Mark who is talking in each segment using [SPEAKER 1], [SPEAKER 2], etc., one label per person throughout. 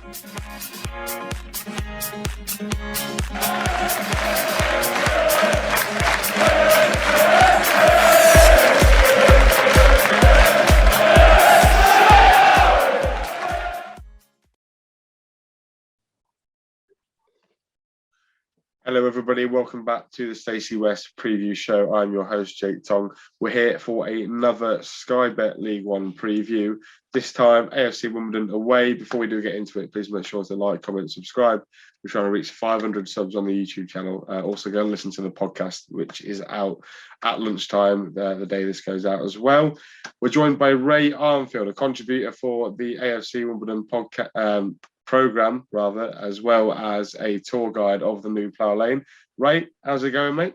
[SPEAKER 1] Hello, everybody. Welcome back to the Stacey West preview show. I'm your host, Jake Tong. We're here for another Sky Bet League One preview. This time, AFC Wimbledon away. Before we do get into it, please make sure to like, comment, subscribe. We're trying to reach 500 subs on the YouTube channel. Also, go and listen to the podcast, which is out at lunchtime, the day this goes out as well. We're joined by Ray Armfield, a contributor for the AFC Wimbledon podcast. Program rather, as well as a tour guide of the new Plough Lane. Ray, how's it going, mate?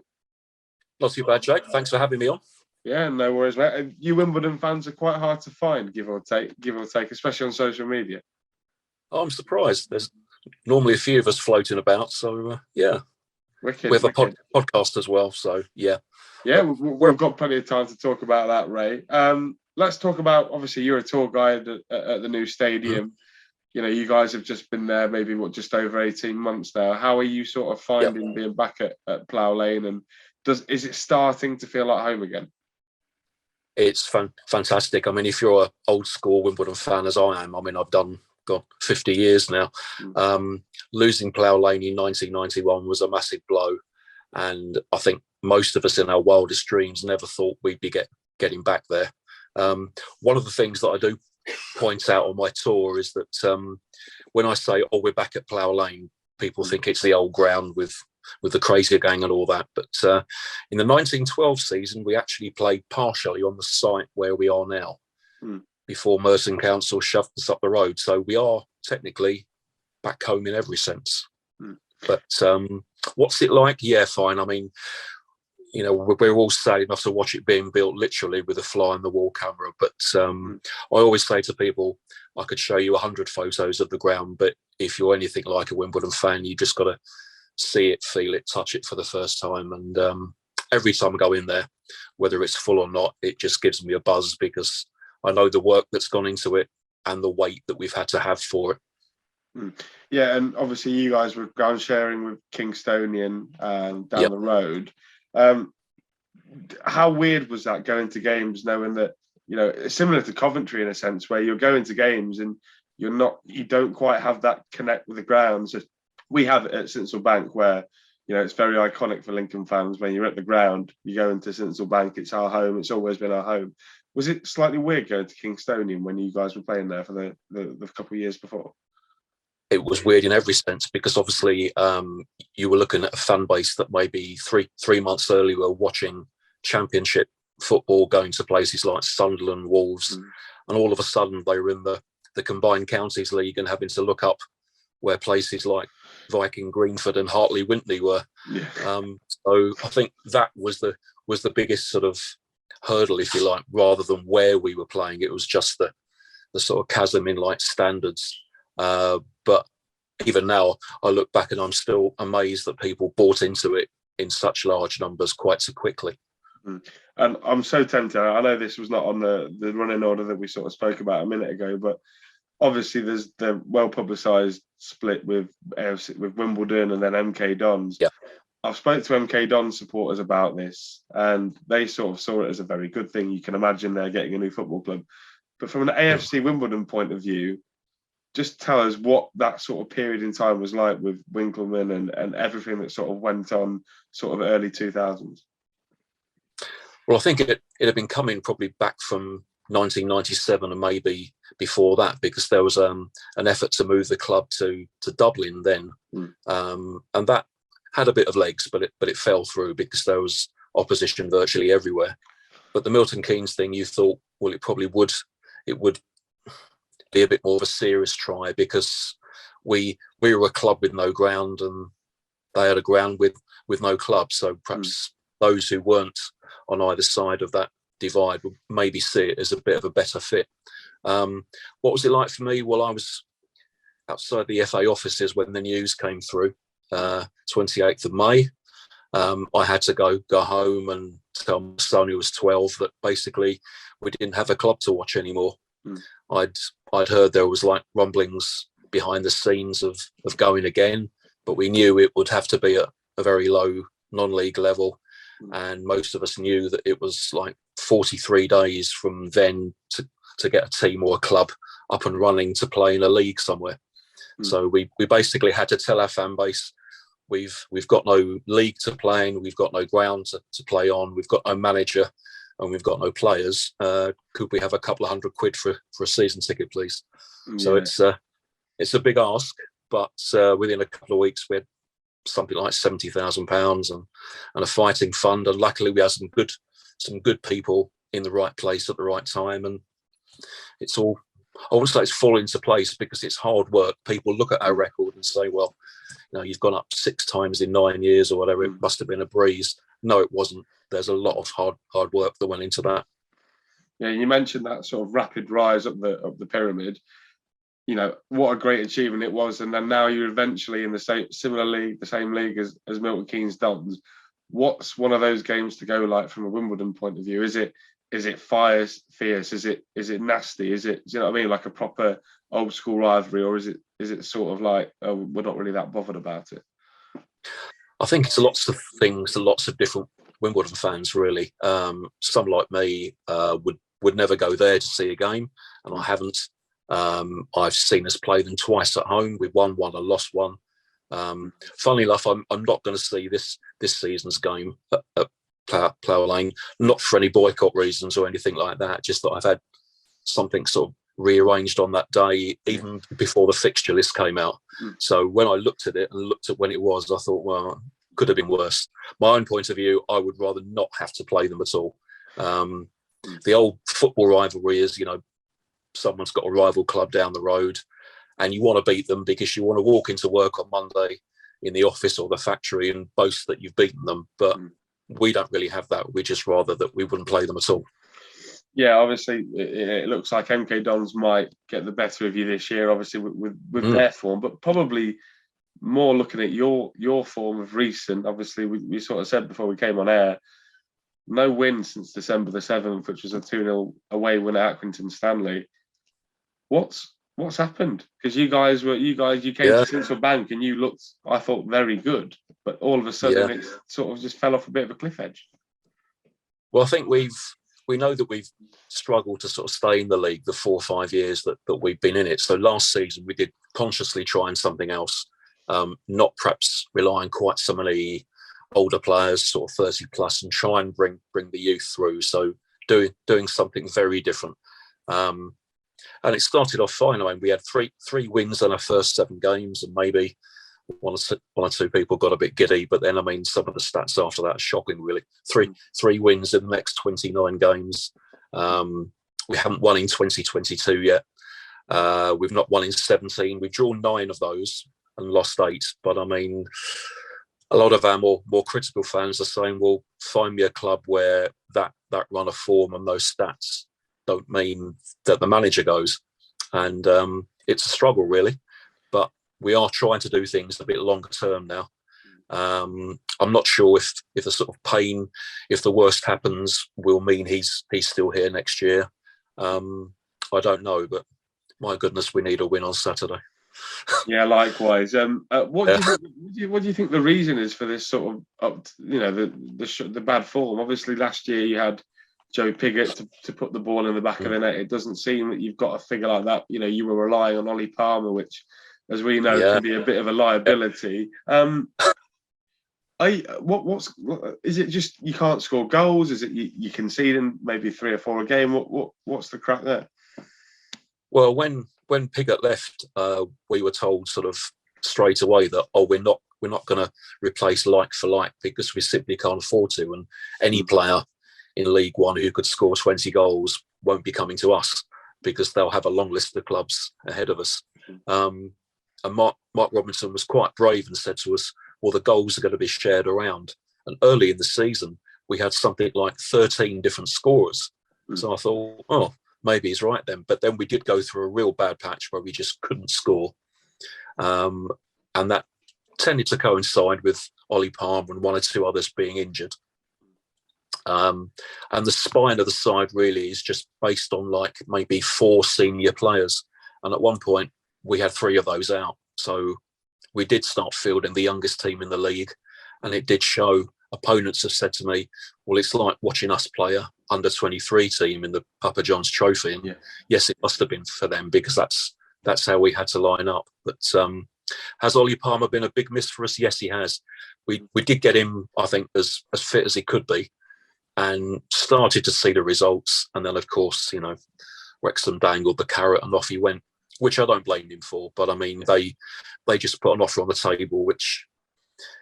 [SPEAKER 2] Not too bad, Jake. Thanks for having me on.
[SPEAKER 1] Yeah, no worries, mate. You Wimbledon fans are quite hard to find, give or take, especially on social media.
[SPEAKER 2] I'm surprised. There's normally a few of us floating about, so yeah.
[SPEAKER 1] Wicked,
[SPEAKER 2] we have a podcast as well, so yeah.
[SPEAKER 1] Yeah, we've got plenty of time to talk about that, Ray. Let's talk about, obviously, you're a tour guide at the new stadium. Mm-hmm. You know, you guys have just been there maybe, just over 18 months now. How are you sort of finding being back at Plough Lane? And is it starting to feel like home again?
[SPEAKER 2] It's fantastic. I mean, if you're an old school Wimbledon fan as I am, I mean, I've done 50 years now. Losing Plough Lane in 1991 was a massive blow. And I think most of us in our wildest dreams never thought we'd be getting back there. One of the things that I do point out on my tour is that when I say, we're back at Plough Lane, people think it's the old ground with the Crazier Gang and all that. But in the 1912 season, we actually played partially on the site where we are now before Merton Council shoved us up the road. So we are technically back home in every sense. But what's it like? Yeah, fine. I mean, you know, we're all sad enough to watch it being built literally with a fly-on-the-wall camera. But I always say to people, I could show you 100 photos of the ground, but if you're anything like a Wimbledon fan, you just got to see it, feel it, touch it for the first time. And every time I go in there, whether it's full or not, it just gives me a buzz because I know the work that's gone into it and the wait that we've had to have for it.
[SPEAKER 1] Yeah, and obviously you guys were ground sharing with Kingstonian down the road. How weird was that going to games knowing that, you know, it's similar to Coventry in a sense where you're going to games and you don't quite have that connect with the ground. So we have it at Sincil Bank where, you know, it's very iconic for Lincoln fans. When you're at the ground, you go into Sincil Bank, it's our home, it's always been our home. Was it slightly weird going to Kingstonian when you guys were playing there for the couple of years before?
[SPEAKER 2] It was weird in every sense because obviously you were looking at a fan base that maybe three months earlier were watching Championship football, going to places like Sunderland, Wolves, and all of a sudden they were in the Combined Counties League and having to look up where places like Viking, Greenford and Hartley Wintney were. Yeah. So I think that was the biggest sort of hurdle, if you like, rather than where we were playing. It was just the sort of chasm in like standards. But even now, I look back and I'm still amazed that people bought into it in such large numbers quite so quickly.
[SPEAKER 1] And I'm so tempted. I know this was not on the running order that we sort of spoke about a minute ago, but obviously there's the well-publicised split with AFC, with Wimbledon and then MK Dons.
[SPEAKER 2] Yeah.
[SPEAKER 1] I've spoke to MK Dons supporters about this, and they sort of saw it as a very good thing. You can imagine they're getting a new football club. But from an AFC Wimbledon point of view, just tell us what that sort of period in time was like with Winkleman and everything that sort of went on sort of early 2000s.
[SPEAKER 2] Well, I think it had been coming probably back from 1997 and maybe before that, because there was an effort to move the club to Dublin then. And that had a bit of legs, but it fell through because there was opposition virtually everywhere. But the Milton Keynes thing, you thought, well, it would be a bit more of a serious try because we were a club with no ground and they had a ground with no club. So perhaps those who weren't on either side of that divide would maybe see it as a bit of a better fit. What was it like for me? Well, I was outside the FA offices when the news came through, 28th of May. I had to go home and tell my son, who was 12, that basically we didn't have a club to watch anymore. I'd heard there was like rumblings behind the scenes of going again, but we knew it would have to be at a very low non-league level. And most of us knew that it was like 43 days from then to get a team or a club up and running to play in a league somewhere. So we basically had to tell our fan base, we've got no league to play in, we've got no ground to play on, we've got no manager, and we've got no players. Could we have a couple of £100 for a season ticket, please? So it's a big ask, but within a couple of weeks we had something like £70,000 and a fighting fund, and luckily we had some good people in the right place at the right time, and it's all, I wouldn't say it's fallen into place because it's hard work. People look at our record and say, well, you've gone up 6 times in 9 years or whatever, it must have been a breeze. No, it wasn't. There's a lot of hard work that went into that.
[SPEAKER 1] Yeah, you mentioned that sort of rapid rise up the pyramid. What a great achievement it was, and then now you're eventually in the same league as Milton Keynes Dons. What's one of those games to go like from a Wimbledon point of view? Is it fierce? Is it nasty? Is it, do you know what I mean, like a proper old school rivalry, or is it sort of like, oh, we're not really that bothered about it?
[SPEAKER 2] I think it's lots of things to lots of different Wimbledon fans, really. Some like me would never go there to see a game, and I haven't. I've seen us play them twice at home. We've won one and lost one. Funnily enough, I'm not going to see this season's game at Plough Lane, not for any boycott reasons or anything like that, just that I've had something sort of rearranged on that day, even before the fixture list came out. So when I looked at it and looked at when it was, I thought, well, could have been worse. My own point of view, I would rather not have to play them at all. The old football rivalry is, someone's got a rival club down the road and you want to beat them because you want to walk into work on Monday in the office or the factory and boast that you've beaten them. But we don't really have that. We just rather that we wouldn't play them at all.
[SPEAKER 1] Yeah, obviously, it looks like MK Dons might get the better of you this year, obviously, with their form, but probably more looking at your form of recent. Obviously, we sort of said before we came on air, no win since December the 7th, which was a 2-0 away win at Accrington Stanley. What's happened? Because you came to Central Bank and you looked, I thought, very good, but all of a sudden it sort of just fell off a bit of a cliff edge.
[SPEAKER 2] Well, I think we know that we've struggled to sort of stay in the league the 4 or 5 years that we've been in it. So last season we did consciously try something else, not perhaps relying quite so many older players, sort of 30 plus, and try and bring the youth through. So doing something very different. And it started off fine. I mean, we had three wins in our first 7 games, and maybe one or two people got a bit giddy. But then, I mean, some of the stats after that are shocking, really. Three wins in the next 29 games. We haven't won in 2022 yet. We've not won in 17. We've drawn 9 of those and lost 8. But, I mean, a lot of our more critical fans are saying, well, find me a club where that run of form and those stats don't mean that the manager goes. And it's a struggle, really. But we are trying to do things a bit longer term now. I'm not sure if the sort of pain, if the worst happens, will mean he's still here next year. I don't know, but my goodness, we need a win on Saturday.
[SPEAKER 1] Yeah, likewise. What do you think the reason is for this sort of the bad form? Obviously, last year you had Joe Pigott to put the ball in the back of the net. It doesn't seem that you've got a figure like that. You were relying on Ollie Palmer, which, as we know, can be a bit of a liability. Is it just you can't score goals? Is it you concede in maybe 3 or 4 a game? What's the crack there?
[SPEAKER 2] Well, when Pigott left, we were told sort of straight away that we're not going to replace like for like because we simply can't afford to, and any player in League One who could score 20 goals won't be coming to us because they'll have a long list of clubs ahead of us. And Mark Robinson was quite brave and said to us, well, the goals are going to be shared around. And early in the season, we had something like 13 different scorers. So I thought, maybe he's right then. But then we did go through a real bad patch where we just couldn't score. And that tended to coincide with Ollie Palmer and 1 or 2 others being injured. And the spine of the side really is just based on like maybe 4 senior players. And at one point, we had 3 of those out. So we did start fielding the youngest team in the league, and it did show. Opponents have said to me, well, it's like watching us play a under-23 team in the Papa John's Trophy. And yes, it must have been for them, because that's how we had to line up. But has Ollie Palmer been a big miss for us? Yes, he has. We did get him, I think, as fit as he could be, and started to see the results. And then, of course, Wrexham dangled the carrot and off he went, which I don't blame him for. But I mean, they just put an offer on the table, which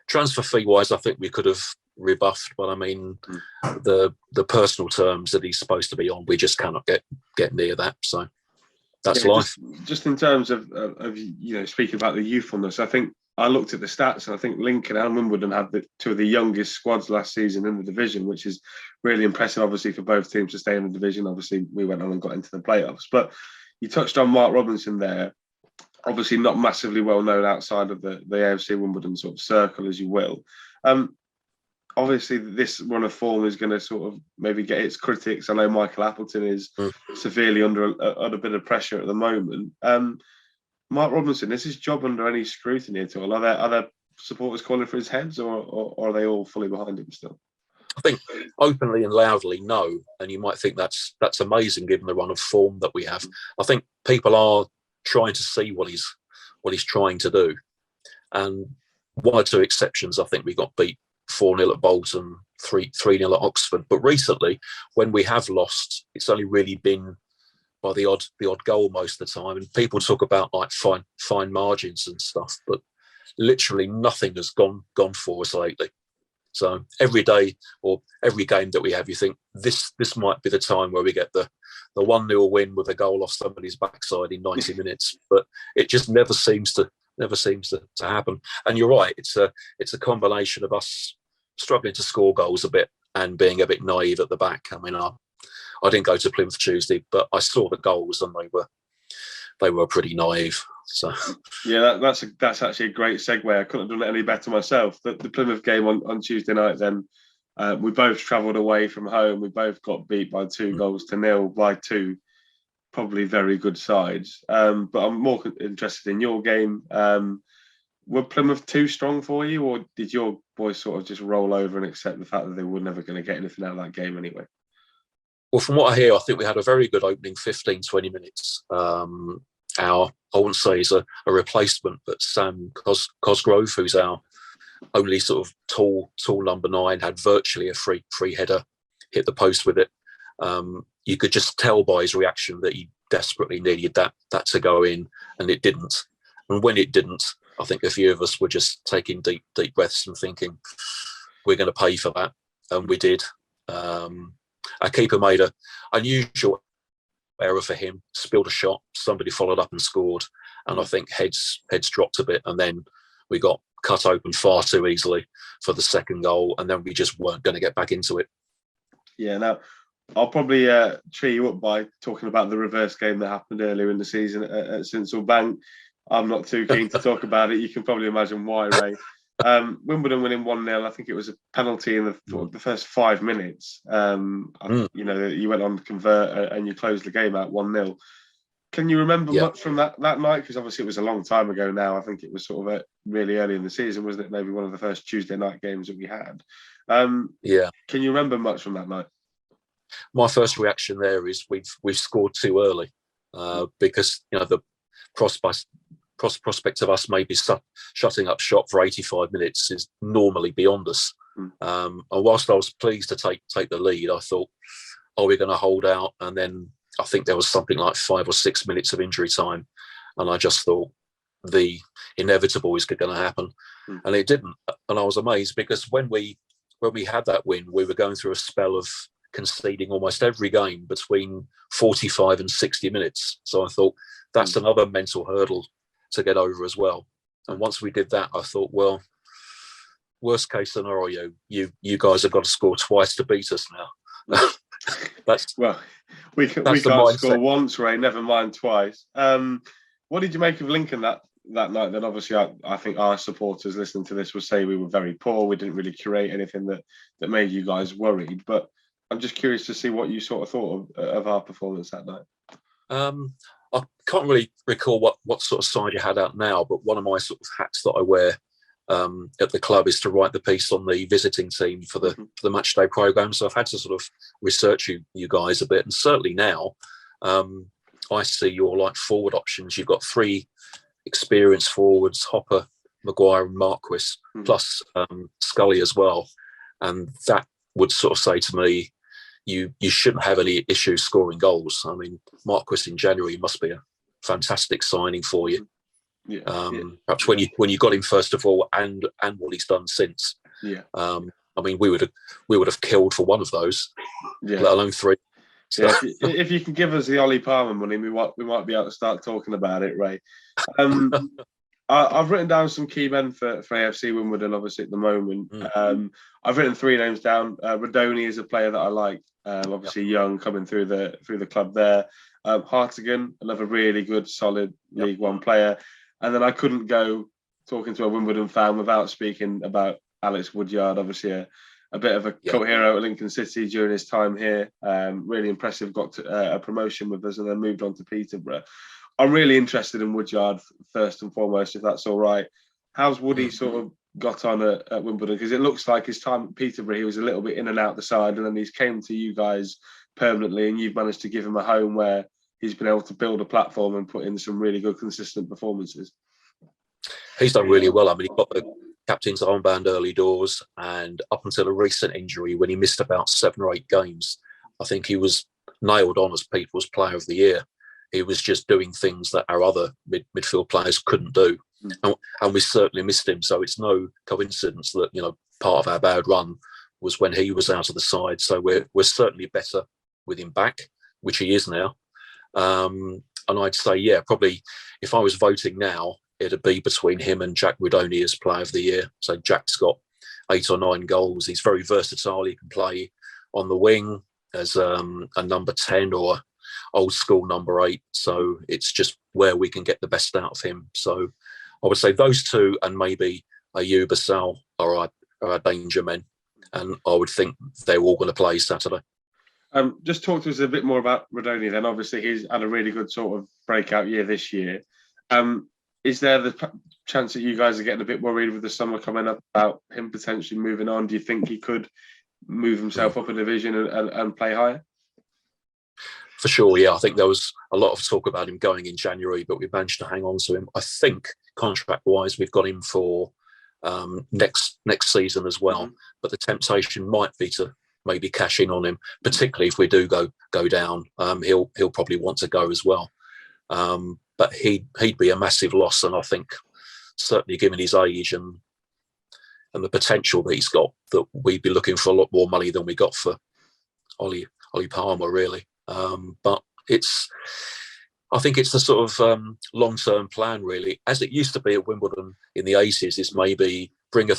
[SPEAKER 2] transfer fee wise, I think we could have rebuffed. But I mean, the personal terms that he's supposed to be on, we just cannot get near that. So that's life.
[SPEAKER 1] Just in terms of speaking about the youthfulness, I think I looked at the stats, and I think Lincoln and Wimbledon had two of the youngest squads last season in the division, which is really impressive, obviously, for both teams to stay in the division. Obviously, we went on and got into the playoffs. But you touched on Mark Robinson there. Obviously, not massively well known outside of the AFC Wimbledon sort of circle, as you will. Obviously, this run of form is going to sort of maybe get its critics. I know Michael Appleton is severely under a bit of pressure at the moment. Mark Robinson, is his job under any scrutiny at all? Are there supporters calling for his heads, or are they all fully behind him still?
[SPEAKER 2] I think openly and loudly, no. And you might think that's amazing given the run of form that we have. I think people are trying to see what he's trying to do. And 1 or 2 exceptions, I think we got beat 4-0 at Bolton, 3-0 at Oxford. But recently, when we have lost, it's only really been by the odd goal most of the time. And people talk about like fine margins and stuff, but literally nothing has gone for us lately. So every day or every game that we have, you think this might be the time where we get the 1-0 win with a goal off somebody's backside in 90 minutes, but it just never seems to happen. And you're right, it's a combination of us struggling to score goals a bit and being a bit naive at the back. I mean, I didn't go to Plymouth Tuesday, but I saw the goals and they were pretty naive. So
[SPEAKER 1] yeah, that's actually a great segue. I couldn't have done it any better myself. The Plymouth game on Tuesday night, then we both travelled away from home. We both got beat by 2-0 by 2 probably very good sides. But I'm more interested in your game. Were Plymouth too strong for you, or did your boys sort of just roll over and accept the fact that they were never going to get anything out of that game anyway?
[SPEAKER 2] Well, from what I hear, I think we had a very good opening 15, 20 minutes. I wouldn't say he's a replacement, but Sam Cosgrove, who's our only sort of tall number 9, had virtually a free header, hit the post with it. You could just tell by his reaction that he desperately needed that to go in, and it didn't. And when it didn't, I think a few of us were just taking deep breaths and thinking, we're going to pay for that. And we did. Our keeper made an unusual error for him, spilled a shot, somebody followed up and scored, and I think heads dropped a bit, and then we got cut open far too easily for the second goal, and then we just weren't going to get back into it.
[SPEAKER 1] Yeah, now I'll probably cheer you up by talking about the reverse game that happened earlier in the season at Sincil Bank. I'm not too keen to talk about it. You can probably imagine why, Ray. Wimbledon winning 1-0. I think it was a penalty in the first 5 minutes. You went on to convert and you closed the game out 1-0. Can you remember much from that night? Because obviously it was a long time ago now. I think it was sort of really early in the season, wasn't it? Maybe one of the first Tuesday night games that we had. Can you remember much from that night?
[SPEAKER 2] My first reaction there is we've scored too early because the prospect of us maybe shutting up shop for 85 minutes is normally beyond us. And whilst I was pleased to take the lead, I thought, are we going to hold out? And then I think there was something like 5 or 6 minutes of injury time, and I just thought the inevitable is going to happen, and it didn't. And I was amazed because when we had that win, we were going through a spell of conceding almost every game between 45 and 60 minutes. So I thought that's another mental hurdle to get over as well. And once we did that, I thought, well, worst case scenario, you guys have got to score twice to beat us now.
[SPEAKER 1] We can't score once, Ray, never mind twice. What did you make of Lincoln that night? Then obviously I think our supporters listening to this will say we were very poor. We didn't really curate anything that made you guys worried, but I'm just curious to see what you sort of thought of our performance that night.
[SPEAKER 2] I can't really recall what sort of side you had out now, but one of my sort of hats that I wear at the club is to write the piece on the visiting team for the match day program. So I've had to sort of research you guys a bit, and certainly now I see your like forward options. You've got 3 experienced forwards: Hopper, Maguire, and Marquis, plus Scully as well, and that would sort of say to me, you shouldn't have any issues scoring goals. I mean, Marquis in January must be a fantastic signing for you. Perhaps when you got him first of all, and what he's done since. I mean, we would have killed for one of those, let alone 3. So.
[SPEAKER 1] Yeah, if you can give us the Ollie Palmer money, we might be able to start talking about it, Ray. I've written down some key men for AFC Wimbledon, obviously at the moment. I've written 3 names down. Radoni is a player that I like. Obviously young, coming through the club there. Hartigan, another really good, solid League One player. And then I couldn't go talking to a Wimbledon fan without speaking about Alex Woodyard, obviously a bit of a cult hero at Lincoln City during his time here. Really impressive, got to, a promotion with us and then moved on to Peterborough. I'm really interested in Woodyard first and foremost, if that's all right. How's Woody sort of got on at Wimbledon? Because it looks like his time at Peterborough, he was a little bit in and out the side, and then he's came to you guys permanently, and you've managed to give him a home where he's been able to build a platform and put in some really good, consistent performances.
[SPEAKER 2] He's done really well. I mean, he got the captain's armband early doors, and up until a recent injury when he missed about 7 or 8 games, I think he was nailed on as People's Player of the Year. He was just doing things that our other midfield players couldn't do. And we certainly missed him. So it's no coincidence that, part of our bad run was when he was out of the side. So we're certainly better with him back, which he is now. And I'd say, probably if I was voting now, it'd be between him and Jack Radoni as Player of the Year. So Jack's got 8 or 9 goals. He's very versatile. He can play on the wing as a number 10 or old school number 8. So it's just where we can get the best out of him. So I would say those 2 and maybe Ayub Assal are our danger men. And I would think they're all going to play Saturday.
[SPEAKER 1] Just talk to us a bit more about Radoni then. Obviously, he's had a really good sort of breakout year this year. Is there the chance that you guys are getting a bit worried with the summer coming up about him potentially moving on? Do you think he could move himself up a division and play higher?
[SPEAKER 2] For sure, yeah. I think there was a lot of talk about him going in January, but we managed to hang on to him. I think contract-wise, we've got him for next season as well. But the temptation might be to maybe cash in on him, particularly if we do go down. He'll probably want to go as well. But he'd be a massive loss, and I think certainly given his age and the potential that he's got, that we'd be looking for a lot more money than we got for Ollie Palmer, really. But I think it's the sort of long-term plan, really, as it used to be at Wimbledon in the 80s. Is maybe bring a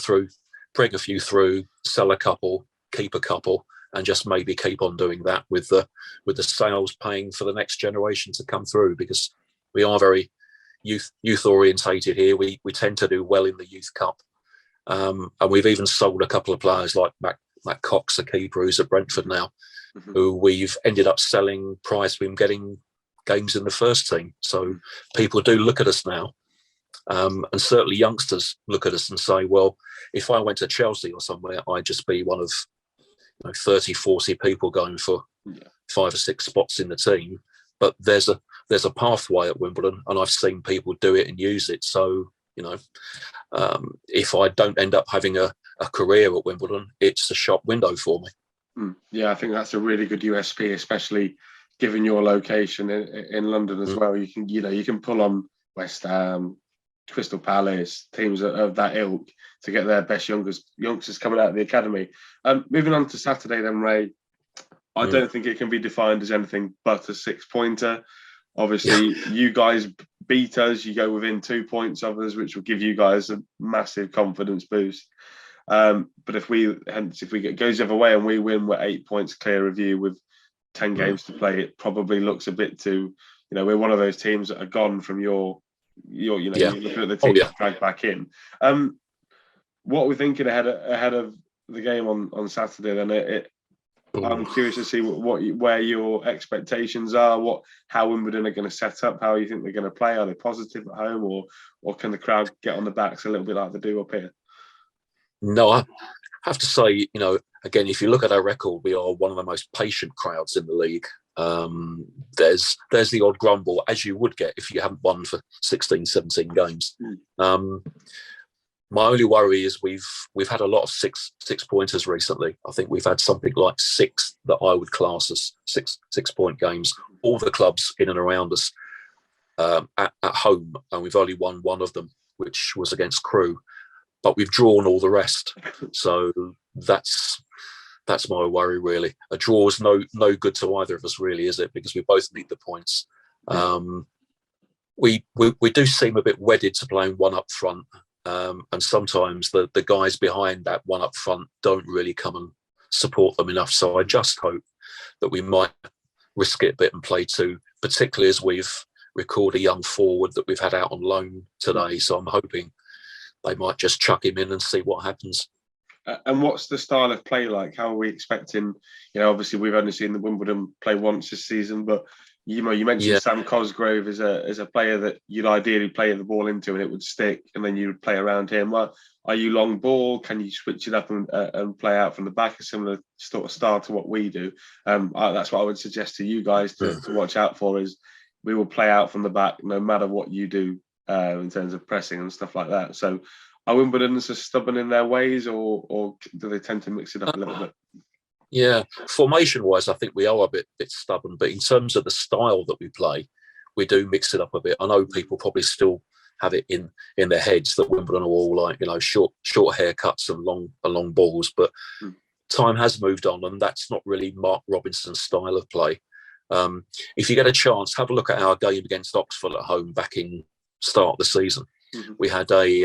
[SPEAKER 2] few through, sell a couple, keep a couple, and just maybe keep on doing that with the sales paying for the next generation to come through, because we are very youth orientated here. We tend to do well in the Youth Cup, and we've even sold a couple of players like Matt Cox, a keeper who's at Brentford now, who we've ended up selling price with him getting games in the first team. So people do look at us now, and certainly youngsters look at us and say, well, if I went to Chelsea or somewhere, I'd just be one of 30, 40 people going for 5 or 6 spots in the team. But there's a pathway at Wimbledon, and I've seen people do it and use it. So, if I don't end up having a career at Wimbledon, it's a shop window for me.
[SPEAKER 1] Yeah, I think that's a really good USP, especially given your location in London as well. You can pull on West Ham, Crystal Palace, teams of that ilk to get their best youngsters coming out of the academy. Moving on to Saturday then, Ray, I don't think it can be defined as anything but a 6-pointer. Obviously, you guys beat us. You go within 2 points of us, which will give you guys a massive confidence boost. But if it goes the other way and we win, we're 8 points clear of you with 10 games to play. It probably looks a bit too, we're one of those teams that are gone from you're looking at the team dragged back in. What we're thinking ahead of the game on Saturday, then I'm curious to see where your expectations are, how Wimbledon are going to set up, how you think they're going to play. Are they positive at home, or can the crowd get on the backs a little bit like they do up here?
[SPEAKER 2] No, I have to say, again, if you look at our record, we are one of the most patient crowds in the league. There's the odd grumble, as you would get if you haven't won for 16, 17 games. My only worry is we've had a lot of six pointers recently. I think we've had something like 6 that I would class as 6-point games. All the clubs in and around us at home, and we've only won one of them, which was against Crewe. But we've drawn all the rest, so that's my worry really. A draw is no good to either of us, really, is it? Because we both need the points. We do seem a bit wedded to playing one up front. And sometimes the guys behind that one up front don't really come and support them enough. So I just hope that we might risk it a bit and play 2, particularly as we've recorded a young forward that we've had out on loan today. So I'm hoping they might just chuck him in and see what happens.
[SPEAKER 1] And what's the style of play like? How are we expecting? Obviously we've only seen the Wimbledon play once this season, but you mentioned Sam Cosgrove as a player that you'd ideally play the ball into and it would stick, and then you would play around him. Well, are you long ball? Can you switch it up and play out from the back, a similar sort of style to what we do? That's what I would suggest to you guys to watch out for. Is we will play out from the back no matter what you do in terms of pressing and stuff like that. So are Wimbledoners as stubborn in their ways, or do they tend to mix it up a little bit?
[SPEAKER 2] Yeah, formation-wise, I think we are a bit stubborn. But in terms of the style that we play, we do mix it up a bit. I know people probably still have it in their heads that Wimbledon are all like, short haircuts and long balls. But time has moved on, and that's not really Mark Robinson's style of play. If you get a chance, have a look at our game against Oxford at home back in start of the season. We had a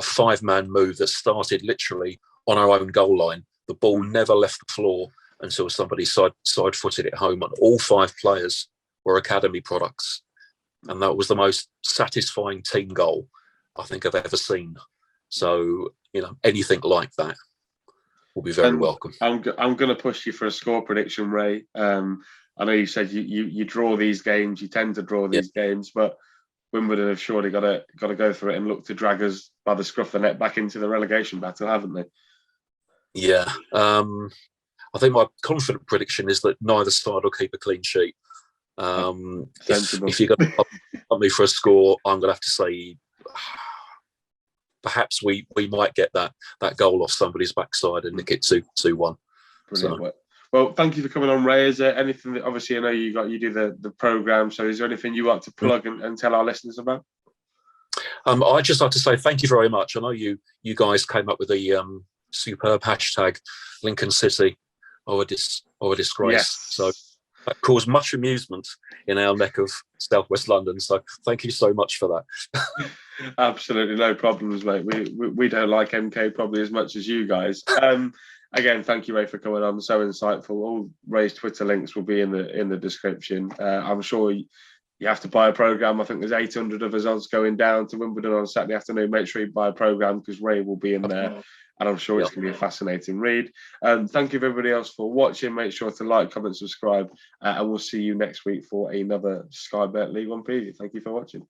[SPEAKER 2] 5-man move that started literally on our own goal line. The ball never left the floor until somebody side-footed it home, and all 5 players were academy products. And that was the most satisfying team goal I think I've ever seen. So, anything like that will be very welcome.
[SPEAKER 1] I'm going to push you for a score prediction, Ray. I know you said you draw these games, you tend to draw these games, but Wimbledon have surely got to go for it and look to drag us by the scruff of the neck back into the relegation battle, haven't they?
[SPEAKER 2] Yeah. I think my confident prediction is that neither side will keep a clean sheet. If you're going to put me for a score, I'm going to have to say perhaps we might get that goal off somebody's backside and nick it 2-1.
[SPEAKER 1] Brilliant. So. Well, thank you for coming on, Ray. Is there anything that, obviously, I know you do the programme, so is there anything you want to plug and tell our listeners about?
[SPEAKER 2] I'd just like to say thank you very much. I know you guys came up with a superb hashtag, Lincoln City, or a disgrace. Yes. So that caused much amusement in our neck of southwest London. So thank you so much for that.
[SPEAKER 1] Absolutely, no problems, mate. We don't like MK probably as much as you guys. Again, thank you, Ray, for coming on. So insightful. All Ray's Twitter links will be in the description. I'm sure you have to buy a programme. I think there's 800 of us going down to Wimbledon on Saturday afternoon. Make sure you buy a programme because Ray will be in there. And I'm sure it's going to be a fascinating read. Thank you, everybody else, for watching. Make sure to like, comment, subscribe. And we'll see you next week for another Sky Bet League One preview. Thank you for watching.